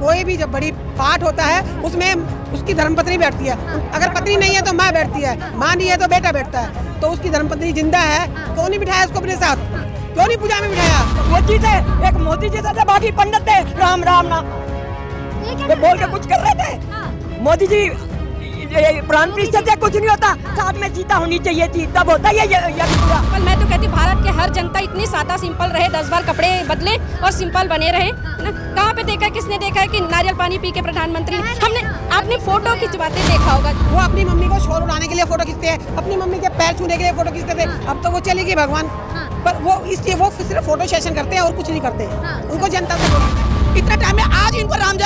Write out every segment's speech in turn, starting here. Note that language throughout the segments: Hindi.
कोई भी जब बड़ी पाठ होता है उसमें उसकी धर्मपत्नी बैठती है। अगर पत्नी नहीं है तो माँ बैठती है, माँ नहीं है तो बेटा बैठता है। तो उसकी धर्मपत्नी जिंदा है, क्यों नहीं बिठाया उसको अपने साथ, क्यों नहीं पूजा में बिठाया? मोदी थे, एक मोदी जी थे, बाकी पंडित थे, राम राम ना ये बोल के कुछ कर रहे थे। मोदी जी प्राण प्रतिष्ठा से कुछ नहीं होता, साथ में सीता होनी चाहिए थी, तब होता ये पूरा। पर मैं तो कहती भारत के हर जनता इतनी सादा सिंपल रहे, 10 बार कपड़े बदले और सिंपल बने रहे ना। कहाँ पे देखा है, किसने देखा है कि नारियल पानी पी के प्रधानमंत्री? हमने आपने फोटो खिंचवाते देखा होगा। वो अपनी मम्मी को शोर उड़ाने के लिए फोटो खींचते हैं, अपनी मम्मी के पैर छूने के लिए फोटो खींचते थे। अब तो वो चली गई भगवान, पर वो इसलिए वो सिर्फ फोटो सेशन करते हैं और कुछ नहीं करते। उनको जनता से इतना टाइम है, आज इनको राम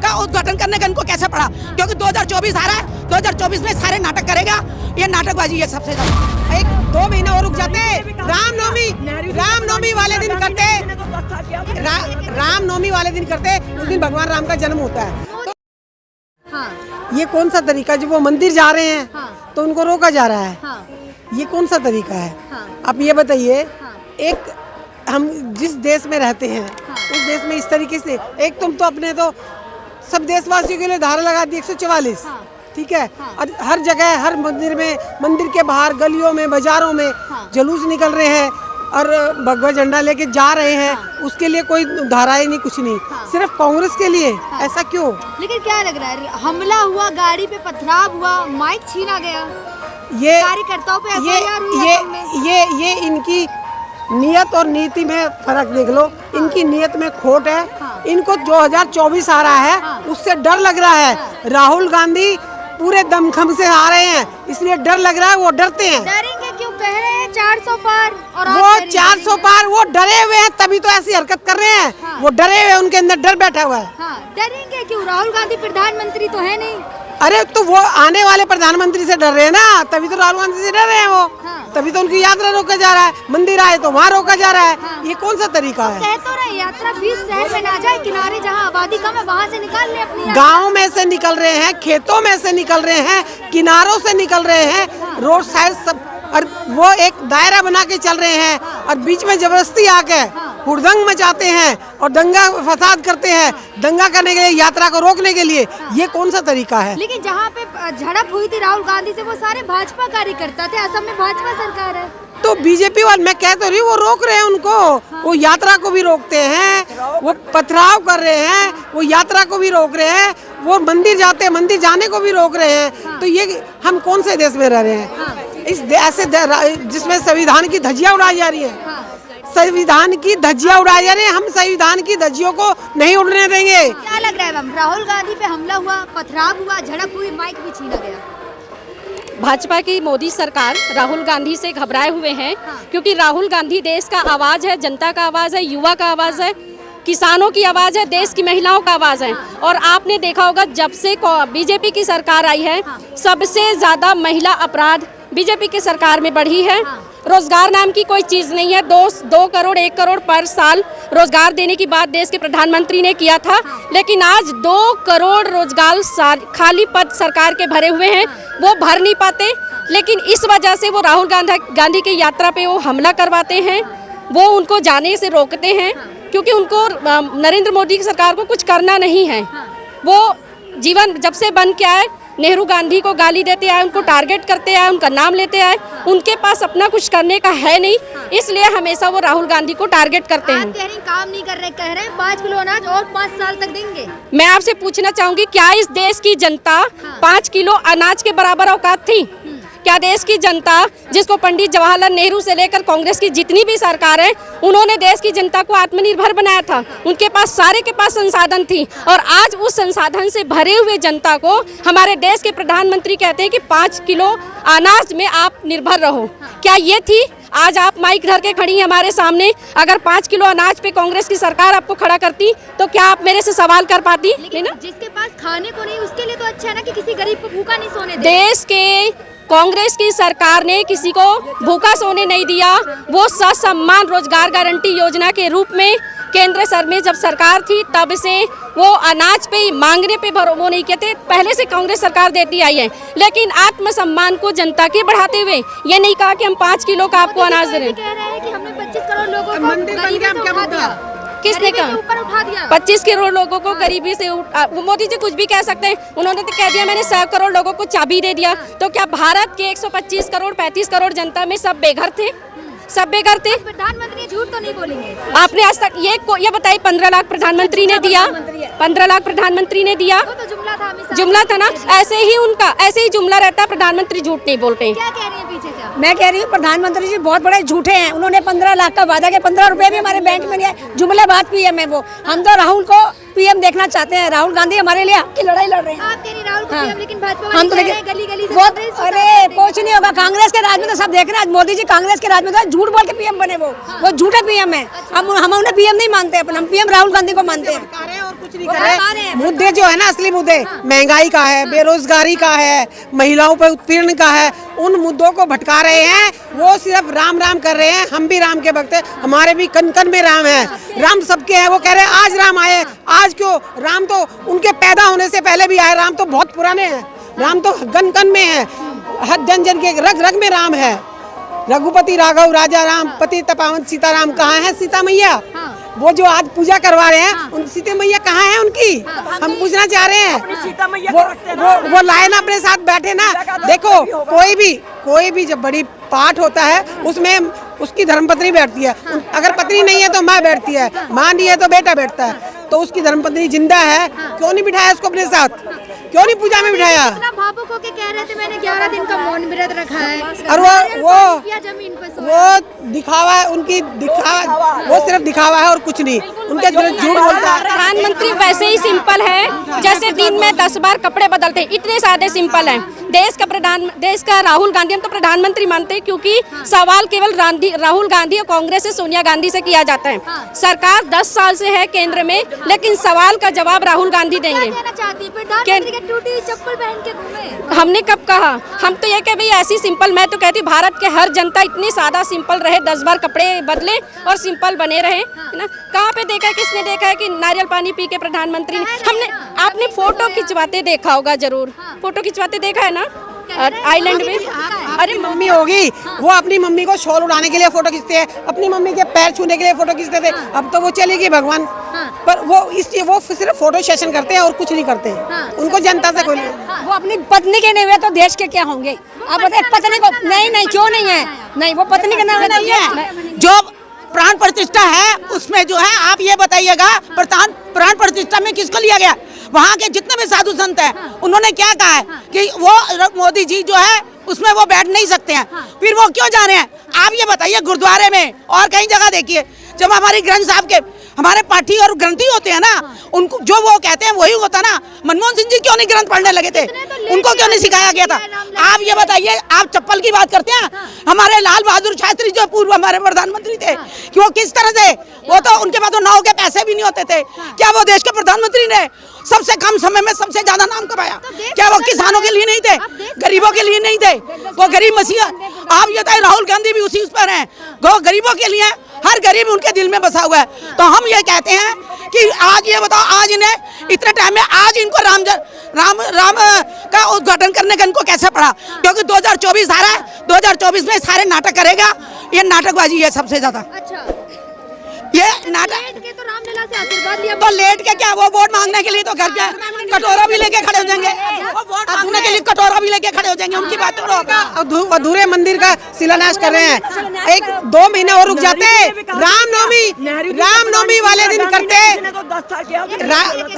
का उद्घाटन करने का इनको कैसे पड़ा? क्योंकि 2024 आ रहा है, 2024 में सारे नाटक करेगा, ये नाटकबाजी है सबसे ज्यादा। 1-2 महीने और रुक जाते, रामनवमी वाले दिन करते, रामनवमी वाले दिन करते, उस दिन भगवान राम का जन्म होता है। ये कौन सा तरीका, जब वो मंदिर जा रहे हैं तो उनको रोका जा रहा है, ये कौन सा तरीका है? आप ये बताइए, एक हम जिस देश में रहते हैं उस देश में इस तरीके से, एक तुम तो अपने तो सब देशवासियों के लिए धारा लगा दी 144, ठीक है। और हर जगह, हर मंदिर में, मंदिर के बाहर, गलियों में, बाजारों में जुलूस निकल रहे हैं और भगवा झंडा लेके जा रहे हैं। उसके लिए कोई धाराएं नहीं, कुछ नहीं, सिर्फ कांग्रेस के लिए। ऐसा क्यों? लेकिन क्या लग रहा है, हमला हुआ, गाड़ी पे पथराव हुआ, माइक छीना गया, ये कार्यकर्ताओं पे एफआईआर हुई, ये इनकी नियत और नीति में फर्क देख लो। इनकी नियत में खोट है। इनको 2024 आ रहा है, उससे डर लग रहा है। राहुल गांधी पूरे दमखम से आ रहे हैं, इसलिए डर लग रहा है, वो डरते हैं। डरेंगे क्यों? कह रहे हैं 400 पार, और वो 400 पार, वो डरे हुए हैं, तभी तो ऐसी हरकत कर रहे हैं। वो डरे हुए, उनके अंदर डर बैठा हुआ है। डरेंगे क्यों? राहुल गांधी प्रधानमंत्री तो है नहीं। अरे तो वो आने वाले प्रधानमंत्री से डर रहे हैं ना, तभी तो राहुल गांधी से डर रहे हैं वो। तभी तो उनकी यात्रा रोका जा रहा है, मंदिर आए तो वहाँ रोका जा रहा है। ये कौन सा तरीका है? कह तो रहे यात्रा 20 शहर में ना जाए, किनारे जहाँ आबादी कम है वहाँ से निकाल ले अपनी। गाँव में से निकल रहे हैं, खेतों में से निकल रहे हैं, किनारों से निकल रहे हैं, रोड साइड सब, और वो एक दायरा बना के चल रहे हैं और बीच में जबरदस्ती आके हुड़दंग मचाते हैं और दंगा फसाद करते हैं, दंगा करने के लिए, यात्रा को रोकने के लिए। ये कौन सा तरीका है? लेकिन जहाँ पे झड़प हुई थी राहुल गांधी से, वो सारे भाजपा कार्यकर्ता थे, असम में भाजपा सरकार है। तो बीजेपी वाले, मैं कह तो रही हूँ, वो रोक रहे हैं उनको। वो यात्रा को भी रोकते हैं, वो पथराव कर रहे हैं, वो यात्रा को भी रोक रहे हैं, वो मंदिर जाते हैं, मंदिर जाने को भी रोक रहे हैं। तो ये हम कौन से देश में रह रहे हैं? इस ऐसे जिसमें संविधान की धज्जियां उड़ाई जा रही है, संविधान की धज्जियां उड़ाई जा रही है। हम संविधान की धज्जियों को नहीं उड़ने देंगे। क्या लग रहा है मैम, राहुल गांधी पे हमला हुआ, पथराव हुआ, झड़प हुई, माइक भी छीना गया? भाजपा की मोदी सरकार राहुल गांधी से घबराए हुए हैं, क्योंकि राहुल गांधी देश का आवाज़ है, जनता का आवाज़ है, युवा का आवाज़ है, किसानों की आवाज़ है, देश की महिलाओं का आवाज़ है। और आपने देखा होगा, जब से बीजेपी की सरकार आई है, सबसे ज़्यादा महिला अपराध बीजेपी की सरकार में बढ़ी है। रोजगार नाम की कोई चीज़ नहीं है। 2 करोड़ 1 करोड़ पर साल रोजगार देने की बात देश के प्रधानमंत्री ने किया था, लेकिन आज 2 करोड़ रोजगार खाली पद सरकार के भरे हुए हैं, वो भर नहीं पाते। लेकिन इस वजह से वो राहुल गांधी की यात्रा पे वो हमला करवाते हैं, वो उनको जाने से रोकते हैं, क्योंकि उनको नरेंद्र मोदी की सरकार को कुछ करना नहीं है। वो जीवन जब से बन के आए, नेहरू गांधी को गाली देते आए, उनको टारगेट करते आए, उनका नाम लेते आए, उनके पास अपना कुछ करने का है नहीं, इसलिए हमेशा वो राहुल गांधी को टारगेट करते हैं। कह रहे हैं काम नहीं कर रहे, कह रहे हैं 5 किलो अनाज और 5 साल तक देंगे। मैं आपसे पूछना चाहूंगी, क्या इस देश की जनता 5 किलो अनाज के बराबर औकात थी? क्या देश की जनता, जिसको पंडित जवाहरलाल नेहरू से लेकर कांग्रेस की जितनी भी सरकार है, उन्होंने देश की जनता को आत्मनिर्भर बनाया था, उनके पास सारे के पास संसाधन थी, और आज उस संसाधन से भरे हुए जनता को हमारे देश के प्रधानमंत्री कहते हैं कि 5 किलो अनाज में आप निर्भर रहो। क्या ये थी? आज आप माइक धर के खड़ी हैं हमारे सामने। अगर 5 किलो अनाज पे कांग्रेस की सरकार आपको खड़ा करती, तो क्या आप मेरे से सवाल कर पाती? लेकिन जिसके पास खाने को नहीं, उसके लिए तो अच्छा है ना कि किसी गरीब को भूखा नहीं सोने दे। देश के कांग्रेस की सरकार ने किसी को भूखा सोने नहीं दिया। वो ससम्मान रोजगार गारंटी योजना के रूप में केंद्र सर में जब सरकार थी, तब से वो अनाज पे मांगने पे वो नहीं कहते, पहले से कांग्रेस सरकार देती आई है। लेकिन आत्मसम्मान को जनता के बढ़ाते हुए ये नहीं कहा कि हम 5 किलो का आपको अनाज दे रहे हैं। कह रहे हैं कि हमने 25 करोड़ लोगों को गरीबी से उठा दिया। किसने गरीबी से कहा? ऊपर उठा दिया। 25 करोड़ लोगों को गरीबी से वो मोदी जी कुछ भी कह सकते हैं। उन्होंने तो कह दिया मैंने 100 करोड़ लोगों को चाबी दे दिया। तो क्या भारत के 125 करोड़ 35 करोड़ जनता में सब बेघर थे? सब बेघर थे। प्रधानमंत्री झूठ तो नहीं बोलेंगे। आपने आज तक ये बताइए 15 लाख प्रधानमंत्री ने दिया, 15 लाख प्रधानमंत्री ने दिया, वो तो जुमला था हमेशा। जुमला था ना। ऐसे ही जुमला रहता है, प्रधानमंत्री झूठ नहीं बोलते हैं। क्या कह रही है पीछे से आप? मैं कह रही हूँ प्रधानमंत्री जी बहुत बड़े झूठे हैं। उन्होंने 15 लाख का वादा किया, 15 रुपए भी हमारे बैंक में नहीं आए। जुमलेबाज पीएम है वो। हम तो राहुल को पीएम देखना चाहते हैं। राहुल गांधी हमारे लिए हक की लड़ाई लड़ रहे हैं। आप कह रही राहुल को हाँ। पीएम, लेकिन भाजपा हम तो वाले कह रहे हैं गली गली से वो कांग्रेस को अरे साथ देंगे। कुछ नहीं होगा। कांग्रेस के राज में तो सब देख रहे हैं। आज मोदी जी कांग्रेस के राज में तो झूठ बोल के पीएम बने वो झूठे पीएम है। हम उन्हें पीएम नहीं मानते अपन, हम पीएम राहुल गांधी को मानते हैं। और कुछ नहीं कर रहे। मुद्दे जो है ना, असली मुद्दे महंगाई का है, बेरोजगारी का है, महिलाओं पर उत्पीड़न का है, उन मुद्दों को भटका रहे हैं। वो सिर्फ राम राम कर रहे हैं। हम भी राम के भक्त हैं, हमारे भी कन कन में राम है। राम सबके हैं। वो कह रहे हैं आज राम आए, आज क्यों? राम तो उनके पैदा होने से पहले भी आए। राम तो बहुत पुराने हैं। राम तो गन कन में है, हर जन जन के रग रग में राम है। रघुपति राघव राजा राम, पति तपावन सीताराम। कहाँ है सीता मैया? वो जो आज पूजा करवा रहे हैं, उन सीता मैया कहाँ है उनकी? हम पूछना चाह रहे हैं। सीता मैया को रखते हैं ना। वो लाए ना अपने साथ बैठे ना। देखो कोई भी जब बड़ी पाठ होता है उसमें उसकी धर्मपत्नी बैठती है। अगर पत्नी नहीं है तो माँ बैठती है, माँ नहीं है तो बेटा बैठता है। तो उसकी धर्मपत्नी जिंदा है, क्यों नहीं बिठाया उसको अपने साथ? क्यों नहीं पूजा में बिठाया? इतना भावुक होके कह रहे थे मैंने 11 दिन का मौन व्रत रखा है। और वो जमीन पर वो दिखावा है, उनकी दिखावा, वो सिर्फ दिखावा है और कुछ नहीं। उनके झूठ बोलता है। प्रधानमंत्री वैसे ही सिंपल है जैसे दिन में 10 बार कपड़े बदलते हैं, इतने सादे सिंपल हैं। देश का राहुल गांधी हम तो प्रधानमंत्री मानते हैं, क्योंकि सवाल केवल राहुल गांधी और कांग्रेस से सोनिया गांधी से किया जाता है। सरकार 10 साल से है केंद्र में, लेकिन सवाल का जवाब राहुल गांधी देंगे। क्या कहना चाहती है? प्रधानमंत्री के टूटी चप्पल पहन के घूमे। हमने कब कहा? हम तो ये कह भाई ऐसी सिंपल, मैं तो कहती भारत के हर जनता इतनी सादा सिंपल रहे, 10 बार कपड़े बदले और सिंपल बने रहे, है ना। कहाँ पे देखा है, किसने देखा है कि नारियल पानी पी के प्रधानमंत्री ने? आपने फोटो खिंचवाते देखा होगा, जरूर फोटो खिंचवाते देखा है ना आइलैंड में। अरे मम्मी होगी, वो अपनी मम्मी को शॉल उड़ाने के लिए फोटो खींचते हैं, अपनी मम्मी के पैर छूने के लिए फोटो खींचते थे। अब तो वो चली गई भगवान। पर वो सिर्फ फोटो सेशन करते हैं और कुछ नहीं करते। उनको जनता से कोई वो अपनी पत्नी के नहीं हुए तो देश के क्या होंगे? आप बताइए पत्नी को नहीं क्यों नहीं है? नहीं, वो पत्नी के नाम नहीं है। जो प्राण प्रतिष्ठा है उसमें जो है, आप ये बताइएगा प्राण प्रतिष्ठा में किसको लिया गया? वहाँ के जितने भी साधु संत हैं उन्होंने क्या कहा है कि वो मोदी जी जो है उसमें वो बैठ नहीं सकते हैं। फिर वो क्यों जा रहे हैं? आप ये बताइए। गुरुद्वारे में और कई जगह देखिए, जब हमारे ग्रंथ साहब के हमारे पाठी और ग्रंथी होते हैं ना, उनको जो वो कहते हैं वही होता ना। मनमोहन सिंह जी क्यों नहीं ग्रंथ पढ़ने लगे थे? उनको क्यों नहीं सिखाया गया था? आप ये बताइए। आप चप्पल की बात करते हैं। हमारे लाल बहादुर शास्त्री जो पूर्व हमारे प्रधानमंत्री थे, कि वो किस तरह से, वो तो उनके पास तो नाव के पैसे भी नहीं होते थे। क्या वो देश के प्रधानमंत्री ने सबसे कम समय में सबसे ज्यादा नाम कमाया? क्या वो किसानों के लिए नहीं थे, गरीबों के लिए नहीं थे? वो गरीब मसीहा। आप ये बताइए, राहुल गांधी भी उसी उस पर हैं, वो गरीबों के लिए, हर गरीब उनके दिल में बसा हुआ है। तो हम ये कहते हैं कि आज ये बताओ, आज इन्हें इतने टाइम में आज इनको राम का उद्घाटन करने का इनको कैसे पड़ा? क्योंकि 2024 आ रहा है, 2024 में सारे नाटक करेगा। ये नाटकबाजी है सबसे ज्यादा। अच्छा, ये नाटक लेट के तो रामलीला से आशीर्वाद लिया। तो लेट के क्या, वो वोट मांगने के लिए तो घर पे कटोरा भी लेके खड़े हो जाएंगे। वो वोट मांगने के लिए कटोरा भी लेके खड़े हो जाएंगे। उनकी बात करो। अधूरे मंदिर का शिलान्यास कर रहे हैं। 1-2 महीने और रुक जाते। रामनवमी वाले दिन करते,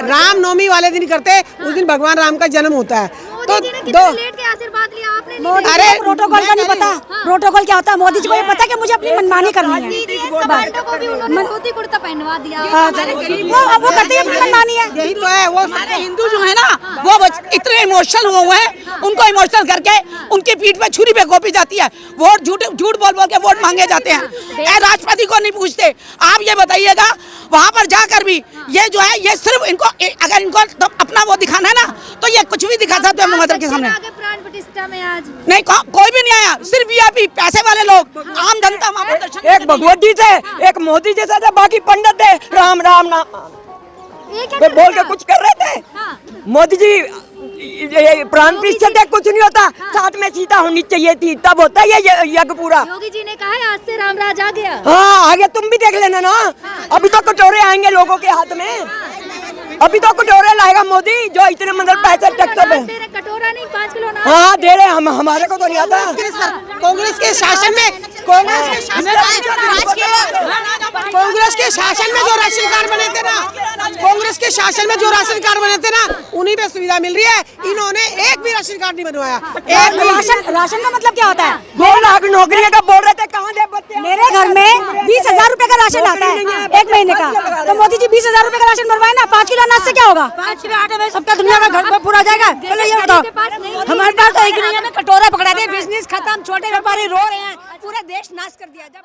रामनवमी वाले दिन करते, उस दिन भगवान राम का जन्म होता है। तो लेट के आशीर्वाद लिया आपने। अरे प्रोटोकॉल का नहीं पता। प्रोटोकॉल क्या होता है? मोदी जी को ये पता कि मुझे अपनी मनमानी करनी है। को भी उन्होंने धोती कुर्ता पहनवा दिया। वो करते अपनी मनमानी है। यही तो है। वो हमारे हिंदू जो है ना, वो इतने इमोशनल हुए हैं, उनको इमोशनल करके उनकी पीठ पे छुरी पे गोपी जाती है। वोट झूठ बोल के वोट मांगे जाते हैं। राष्ट्रपति को नहीं पूछते। आप ये बताइएगा, वहाँ पर जाकर भी ये जो है, ये सिर्फ इनको, अगर इनको तो अपना वो दिखाना है ना, तो ये कुछ भी दिखा सकते हैं मदर के सामने। प्राण प्रतिष्ठा में आज नहीं, कोई भी नहीं आया, सिर्फ वीआईपी पैसे वाले लोग, आम जनता वहाँ पर दर्शन। एक भगवत जी थे, एक मोदी जैसा था, बाकी पंडित थे राम राम ना बोल के कुछ कर रहे थे। मोदी जी प्राण प्रतिष्ठा है, कुछ नहीं होता। साथ में सीता होनी चाहिए थी, तब होता है ये यज्ञ पूरा। योगी जी ने कहा है आज से रामराज आ गया। हाँ आगे तुम भी देख लेना ना, अभी तो कटोरे आएंगे लोगों के हाथ में, अभी तो कटोरे लाएगा मोदी जो इतने मतलब पैसे टक्कर में। कटोरा नहीं 5 किलो ना। हाँ दे रहे हम, हमारे को तो नहीं आता। कांग्रेस के शासन में कांग्रेस के शासन में जो राशन कार्ड बने थे ना, कांग्रेस के शासन में जो राशन कार्ड बने थे ना, उन्हीं पे सुविधा मिल रही है। इन्होंने एक भी राशन कार्ड नहीं बनवाया। राशन का मतलब क्या होता है? 2 लाख नौकरियों का बोल रहे थे, कहाँ दे बच्चे? मेरे घर में 20,000 रुपए का राशन आता है 1 महीने का, तो मोदी जी 20,000 रुपए का राशन बनवाए ना। 5 किलो अनाज से क्या होगा? 5 किलो आटे में सबका दुनिया का घर पूरा जाएगा। चलो ये बताओ, हमारे पास तो एक दुनिया में कटोरा पकड़ा दे, बिजनेस खत्म, छोटे व्यापारी रो रहे हैं, पूरा देश नाश कर दिया। जब